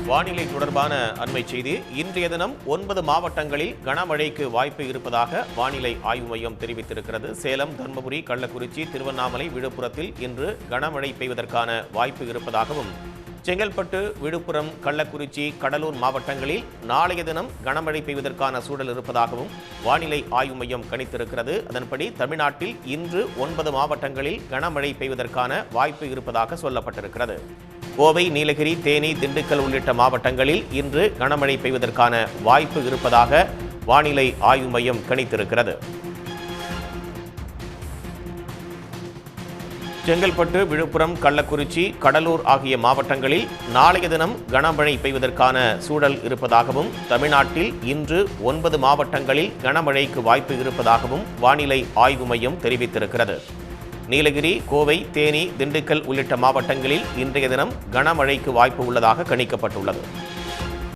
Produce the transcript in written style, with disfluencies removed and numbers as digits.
வானிலை தொடர்பான அண்மை செய்தி. இன்றைய தினம் 9 மாவட்டங்களில் கனமழைக்கு வாய்ப்பு இருப்பதாக வானிலை ஆய்வு மையம் தெரிவித்திருக்கிறது. சேலம், தர்மபுரி, கள்ளக்குறிச்சி, திருவண்ணாமலை, விழுப்புரத்தில் இன்று கனமழை பெய்வதற்கான வாய்ப்பு இருப்பதாகவும், செங்கல்பட்டு, விழுப்புரம், கள்ளக்குறிச்சி, கடலூர் மாவட்டங்களில் நாளைய தினம் கனமழை பெய்வதற்கான சூழல் இருப்பதாகவும் வானிலை ஆய்வு மையம் கணித்திருக்கிறது. அதன்படி தமிழ்நாட்டில் இன்று 9 மாவட்டங்களில் கனமழை பெய்வதற்கான வாய்ப்பு இருப்பதாக சொல்லப்பட்டிருக்கிறது. கோவை, நீலகிரி, தேனி, திண்டுக்கல் உள்ளிட்ட மாவட்டங்களில் இன்று கனமழை பெய்வதற்கான வாய்ப்பு இருப்பதாக வானிலை ஆய்வு மையம் கணித்திருக்கிறது. செங்கல்பட்டு, விழுப்புரம், கள்ளக்குறிச்சி, கடலூர் ஆகிய மாவட்டங்களில் நாளைய தினம் கனமழை பெய்வதற்கான சூழல் இருப்பதாகவும், தமிழ்நாட்டில் இன்று 9 மாவட்டங்களில் கனமழைக்கு வாய்ப்பு இருப்பதாகவும் வானிலை ஆய்வு மையம் தெரிவித்திருக்கிறது. நீலகிரி, கோவை, தேனி, திண்டுக்கல் உள்ளிட்ட மாவட்டங்களில் இன்றைய தினம் கனமழைக்கு வாய்ப்பு உள்ளதாக கணிக்கப்பட்டுள்ளது.